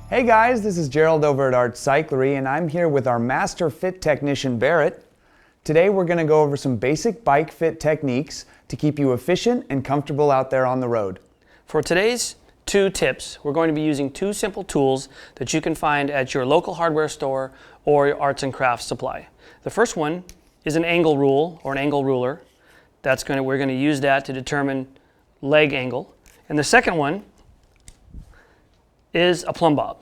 Hey guys, this is Gerald over at Cyclery, and I'm here with our master fit technician Barrett. Today we're going to go over some basic bike fit techniques to keep you efficient and comfortable out there on the road. For today's 2 tips, we're going to be using 2 simple tools that you can find at your local hardware store or your arts and crafts supply. The first one is an angle rule or an angle ruler. We're going to use that to determine leg angle. And the second one is a plumb bob.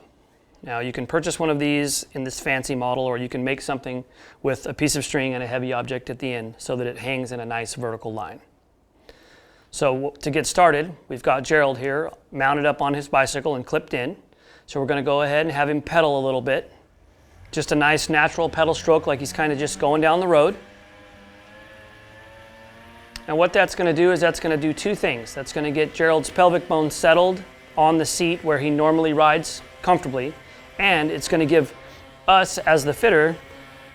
Now you can purchase one of these in this fancy model, or you can make something with a piece of string and a heavy object at the end so that it hangs in a nice vertical line. So to get started, we've got Gerald here mounted up on his bicycle and clipped in. So we're going to go ahead and have him pedal a little bit. Just a nice natural pedal stroke, like he's kind of just going down the road. And what that's going to do is that's going to do 2 things. That's going to get Gerald's pelvic bone settled on the seat where he normally rides comfortably, and it's going to give us as the fitter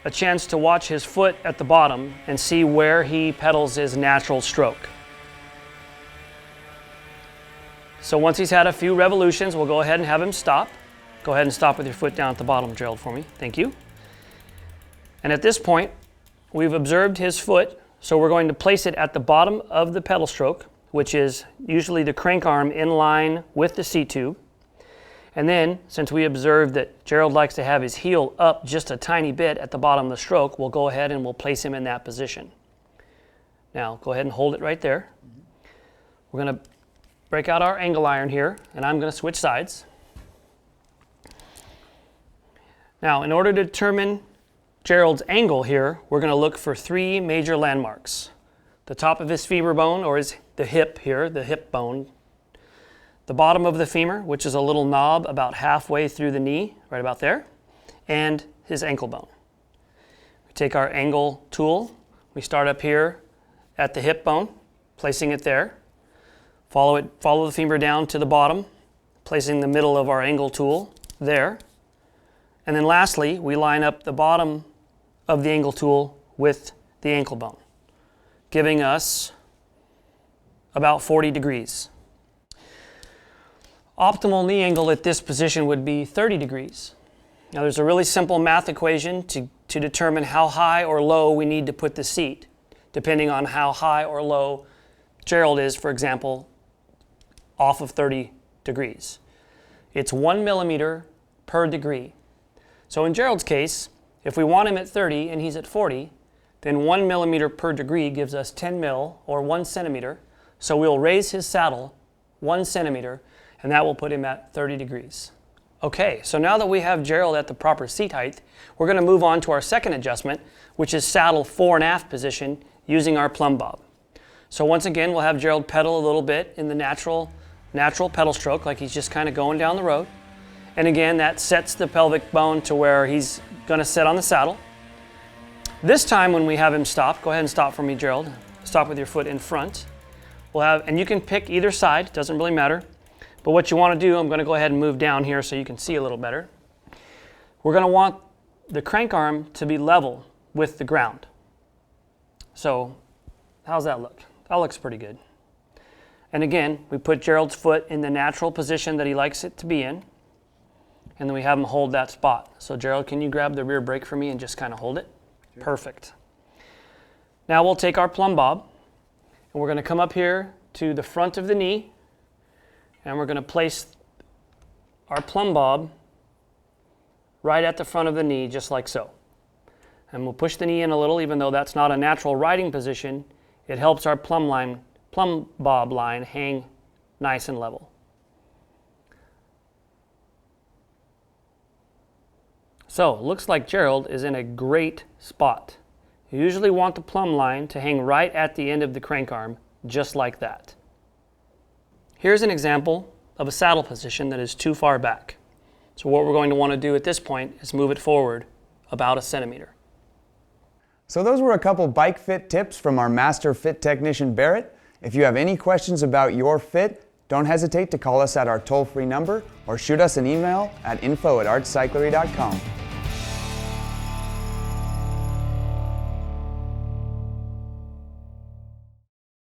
a chance to watch his foot at the bottom and see where he pedals his natural stroke. So once he's had a few revolutions, we'll go ahead and have him stop. Go ahead and stop with your foot down at the bottom, Gerald, for me. Thank you. And at this point, we've observed his foot, so we're going to place it at the bottom of the pedal stroke, which is usually the crank arm in line with the seat tube. And then, since we observed that Gerald likes to have his heel up just a tiny bit at the bottom of the stroke, we'll go ahead and we'll place him in that position. Now, go ahead and hold it right there. We're going to break out our angle iron here, and I'm going to switch sides. Now, in order to determine Gerald's angle here, we're going to look for 3 major landmarks. The top of his femur bone, or the hip here, the hip bone. The bottom of the femur, which is a little knob about halfway through the knee, right about there. And his ankle bone. We take our angle tool. We start up here at the hip bone, placing it there. Follow the femur down to the bottom, placing the middle of our angle tool there. And then lastly, we line up the bottom of the angle tool with the ankle bone, giving us about 40 degrees. Optimal knee angle at this position would be 30 degrees. Now there's a really simple math equation to determine how high or low we need to put the seat, depending on how high or low Gerald is, for example, off of 30 degrees. It's 1 millimeter per degree. So in Gerald's case, if we want him at 30 and he's at 40, then 1 millimeter per degree gives us 10 mil, or 1 centimeter. So we'll raise his saddle 1 centimeter, and that will put him at 30 degrees. Okay, so now that we have Gerald at the proper seat height, we're going to move on to our second adjustment, which is saddle fore and aft position using our plumb bob. So once again, we'll have Gerald pedal a little bit in the natural pedal stroke, like he's just kind of going down the road. And again, that sets the pelvic bone to where he's going to sit on the saddle. This time when we have him stop, go ahead and stop for me, Gerald. Stop with your foot in front. And you can pick either side, doesn't really matter. But what you want to do, I'm going to go ahead and move down here so you can see a little better. We're going to want the crank arm to be level with the ground. So how's that look? That looks pretty good. And again, we put Gerald's foot in the natural position that he likes it to be in. And then we have him hold that spot. So Gerald, can you grab the rear brake for me and just kind of hold it? Sure. Perfect. Now we'll take our plumb bob, and we're going to come up here to the front of the knee, and we're going to place our plumb bob right at the front of the knee, just like so. And we'll push the knee in a little, even though that's not a natural riding position. It helps our plumb bob line hang nice and level. So, looks like Gerald is in a great spot. You usually want the plumb line to hang right at the end of the crank arm, just like that. Here's an example of a saddle position that is too far back. So what we're going to want to do at this point is move it forward about 1 centimeter. So those were a couple bike fit tips from our master fit technician Barrett. If you have any questions about your fit, don't hesitate to call us at our toll-free number or shoot us an email at info@artcyclery.com.